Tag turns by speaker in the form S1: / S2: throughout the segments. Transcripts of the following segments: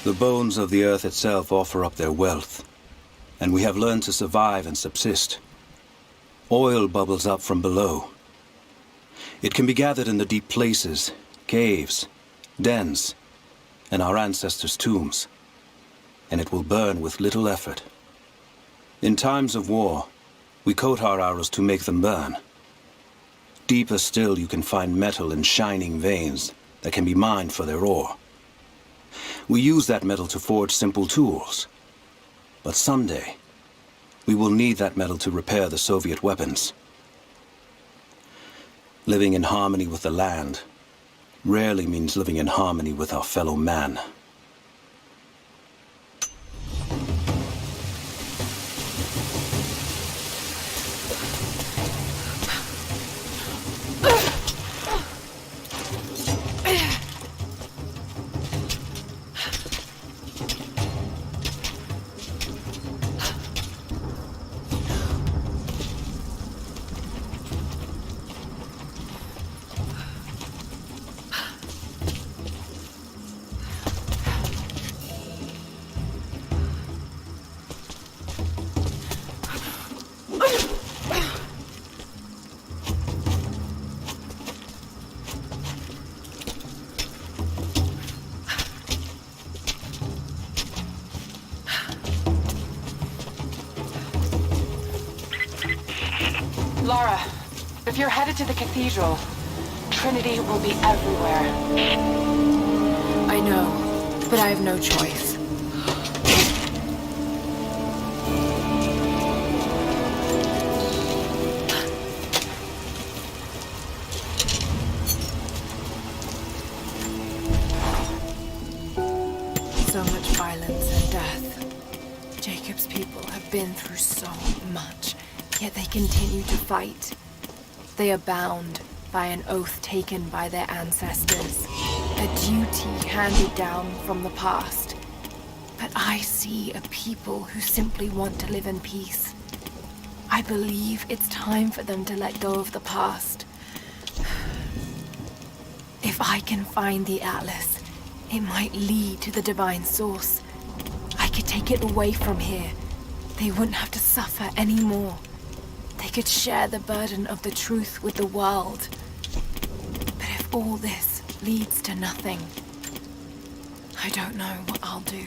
S1: The bones of the earth itself offer up their wealth, and we have learned to survive and subsist. Oil bubbles up from below. It can be gathered in the deep places, caves, dens, and our ancestors' tombs, and it will burn with little effort. In times of war, we coat our arrows to make them burn. Deeper still, you can find metal in shining veins that can be mined for their ore. We use that metal to forge simple tools. But someday, we will need that metal to repair the Soviet weapons. Living in harmony with the land rarely means living in harmony with our fellow man.
S2: Lara, if you're headed to the cathedral, Trinity will be everywhere.
S3: I know, but I have no choice. So much violence and death. Jacob's people have been through so much. Yet they continue to fight. They are bound by an oath taken by their ancestors, a duty handed down from the past. But I see a people who simply want to live in peace. I believe it's time for them to let go of the past. If I can find the Atlas, it might lead to the divine source. I could take it away from here. They wouldn't have to suffer anymore. They could share the burden of the truth with the world. But if all this leads to nothing, I don't know what I'll do.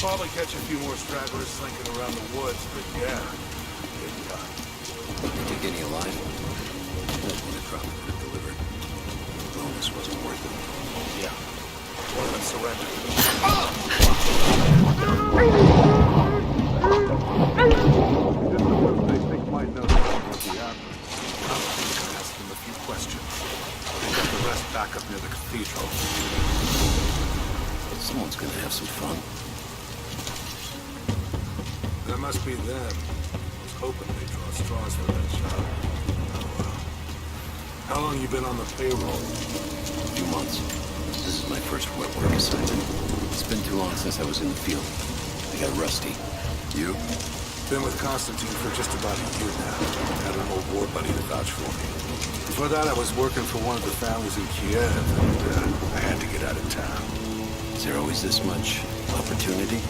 S4: Probably catch a few more stragglers slinking around the woods, but yeah, big time.
S5: Think any alive? The crowd could have delivered. Well, this wasn't worth it.
S4: Yeah. One of them surrendered. Just the ones they think might know what we have. I'm gonna ask them a few questions. They got the rest back up near the cathedral.
S5: Someone's gonna have some fun.
S4: That must be them. I was hoping they'd draw straws for that job. Oh well. How long you been on the payroll?
S5: A few months. This is my first wet work assignment. It's been too long since I was in the field. I got rusty. You?
S4: Been with Constantine for just about a year now. Had an old war buddy to vouch for me. Before that, I was working for one of the families in Kiev, and I had to get out of town.
S5: Is there always this much opportunity?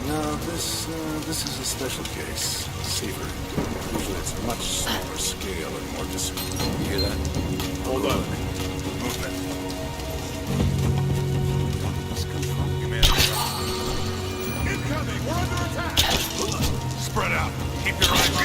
S4: No, this is a special case. Savory. Usually it's a much smaller scale and more discreet.
S5: You hear that?
S4: Hold on. Movement.
S5: Where's this come from?
S4: Incoming! We're under attack! Spread out. Keep your eyes on.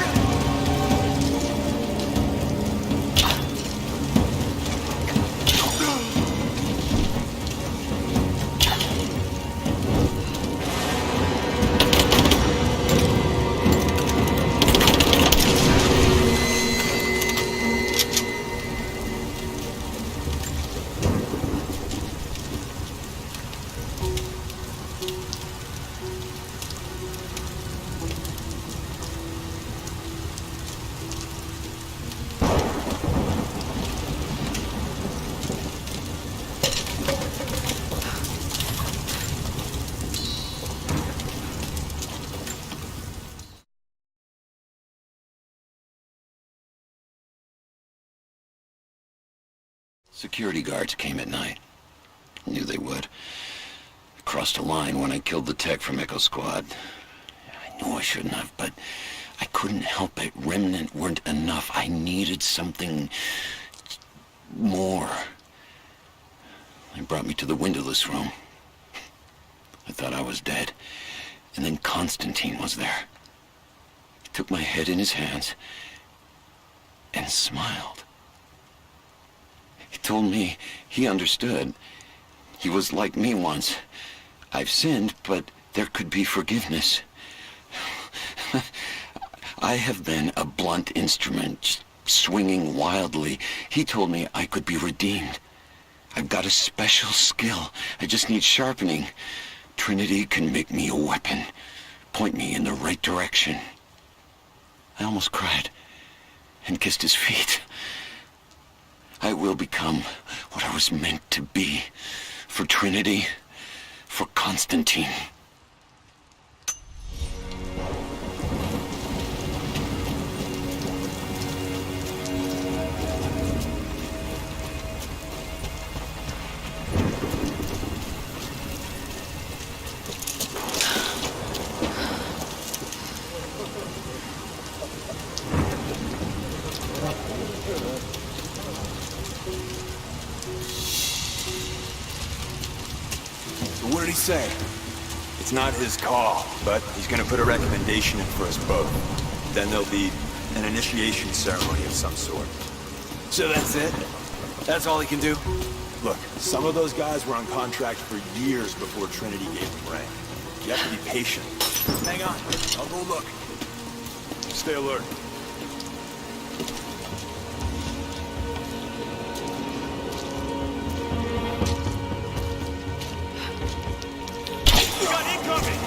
S5: Security guards came at night. Knew they would. I crossed a line when I killed the tech from Echo Squad. I knew I shouldn't have, but I couldn't help it. Remnant weren't enough. I needed something more. They brought me to the windowless room. I thought I was dead. And then Constantine was there. He took my head in his hands and smiled. He told me he understood. He was like me once. I've sinned, but there could be forgiveness. I have been a blunt instrument, swinging wildly. He told me I could be redeemed. I've got a special skill. I just need sharpening. Trinity can make me a weapon, point me in the right direction. I almost cried and kissed his feet. I will become what I was meant to be. For Trinity, for Constantine.
S6: What did he say? It's not his call, but he's gonna put a recommendation in for us both. Then there'll be an initiation ceremony of some sort.
S7: So that's it? That's all he can do?
S6: Look, some of those guys were on contract for years before Trinity gave them rank. You have to be patient.
S7: Hang on, I'll go look.
S6: Stay alert.
S7: We got incoming!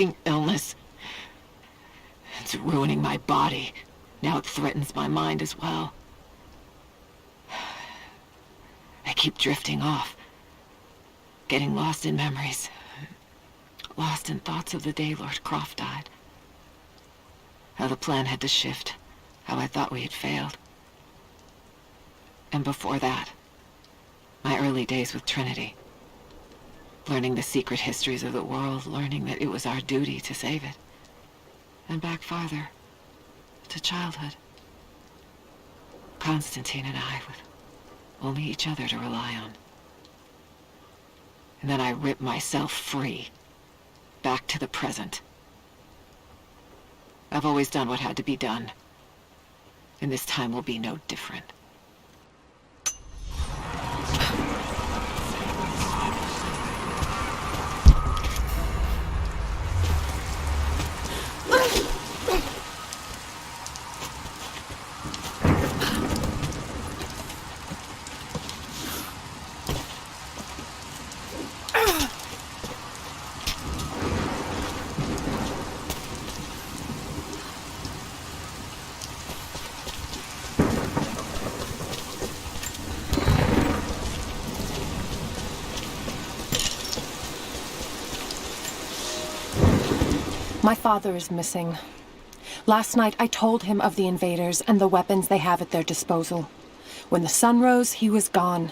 S2: fucking illness. It's ruining my body. Now it threatens my mind as well. I keep drifting off. Getting lost in memories. Lost in thoughts of the day Lord Croft died. How the plan had to shift. How I thought we had failed. And before that, my early days with Trinity. Learning the secret histories of the world, learning that it was our duty to save it. And back farther, to childhood. Constantine and I, with only each other to rely on. And then I ripped myself free, back to the present. I've always done what had to be done, and this time will be no different.
S3: My father is missing. Last night I told him of the invaders and the weapons they have at their disposal. When the sun rose, he was gone.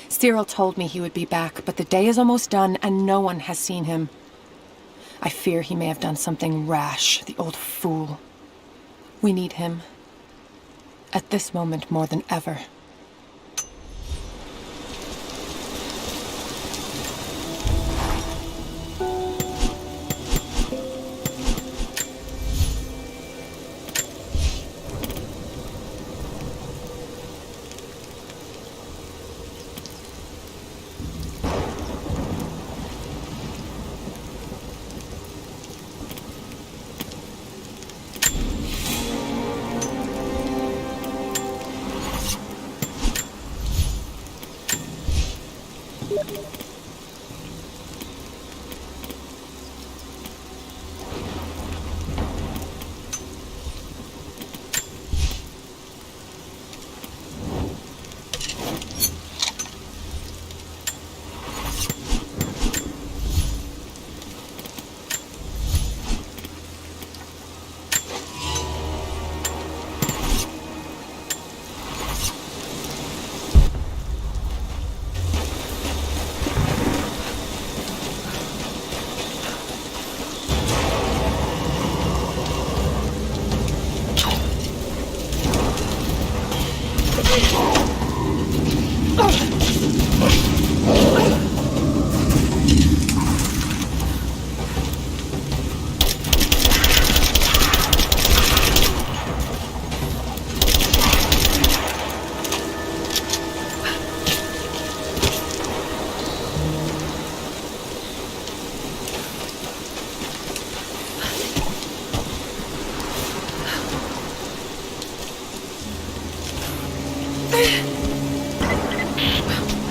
S3: Cyril told me he would be back, but the day is almost done and no one has seen him. I fear he may have done something rash, the old fool. We need him. At this moment more than ever.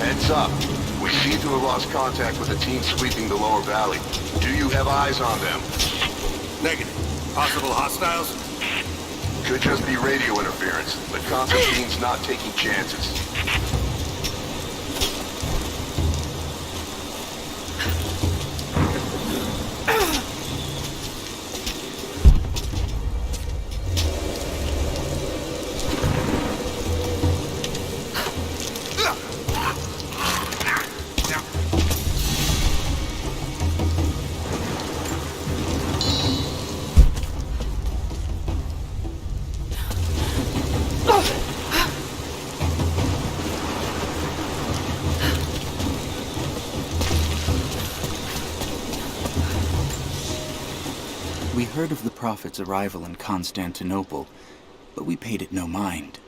S8: Heads up. We seem to have lost contact with the team sweeping the lower valley. Do you have eyes on them?
S4: Negative. Possible hostiles?
S8: Could just be radio interference, but Constantine's not taking chances.
S9: We heard of the Prophet's arrival in Constantinople, but we paid it no mind.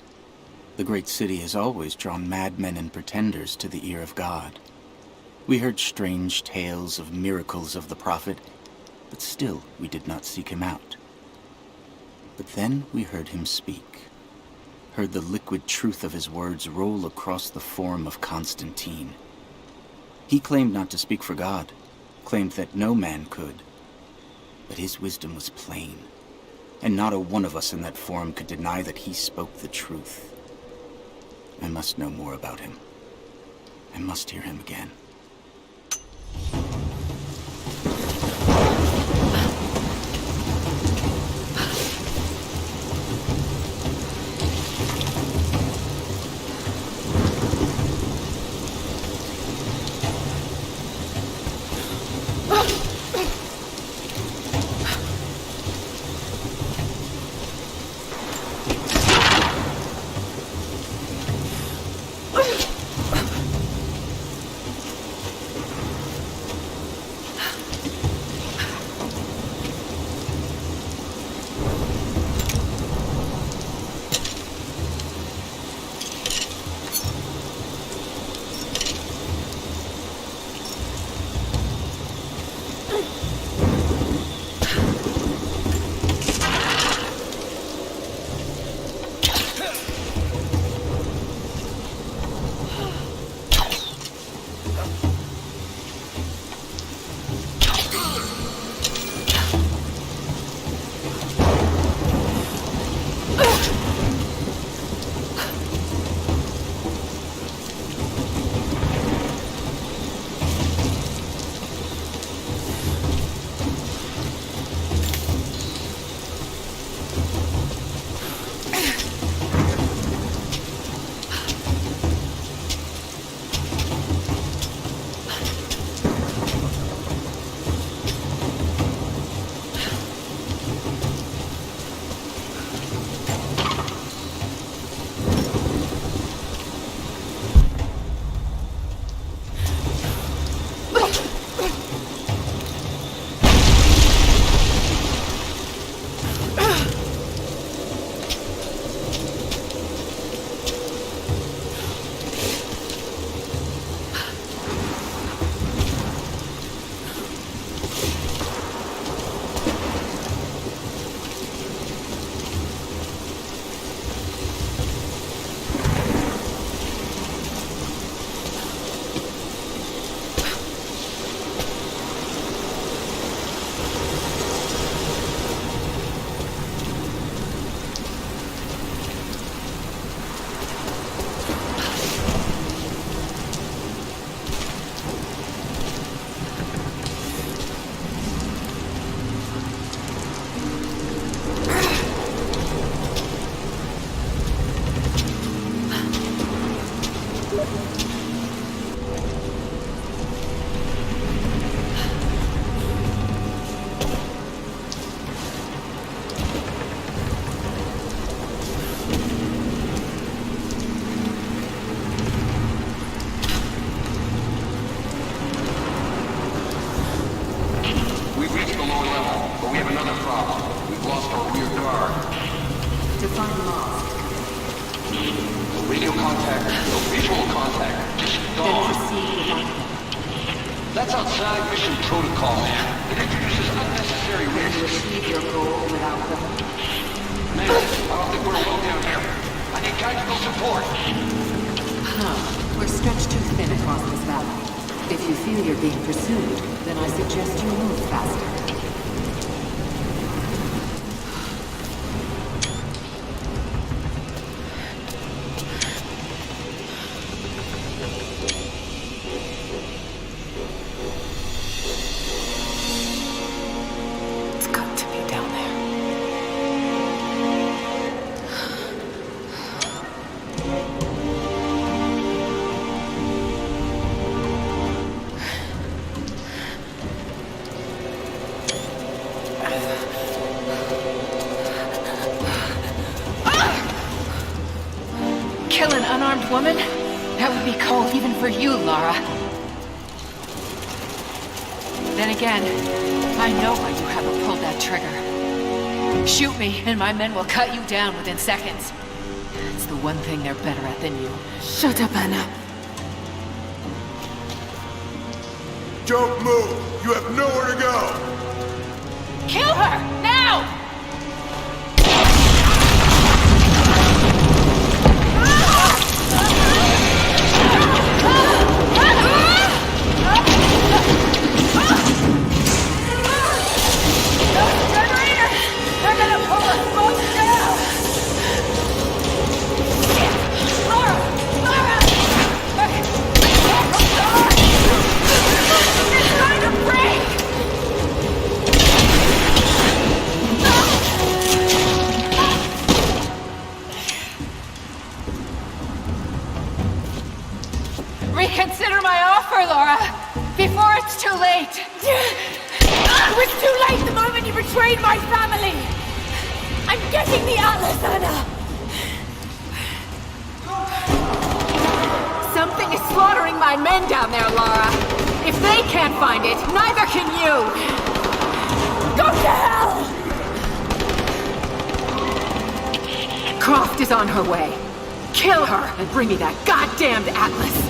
S9: The great city has always drawn madmen and pretenders to the ear of God. We heard strange tales of miracles of the Prophet, but still we did not seek him out. But then we heard him speak, heard the liquid truth of his words roll across the form of Constantine. He claimed not to speak for God, claimed that no man could. But his wisdom was plain, and not a one of us in that forum could deny that he spoke the truth. I must know more about him. I must hear him again.
S8: That's outside mission protocol. It introduces unnecessary risks.
S2: To achieve your goal without them.
S8: Man, I don't think we're alone down here. I need tactical support.
S2: We're stretched too thin across this valley. If you feel you're being pursued, then I suggest you move faster. It's got to be down there. Kill an unarmed woman? That would be cold even for you, Lara. Then again, I know why you haven't pulled that trigger. Shoot me, and my men will cut you down within seconds. It's the one thing they're better at than you.
S3: Shut up, Anna.
S4: Don't move! You have nowhere to go!
S2: Kill her! Now!
S3: Reconsider my offer, Laura, before it's too late. It was too late the moment you betrayed my family. I'm getting the Atlas, Anna. Something is slaughtering my men down there, Laura. If they can't find it, neither can you. Go to hell! Croft is on her way. Kill her and bring me that goddamned Atlas.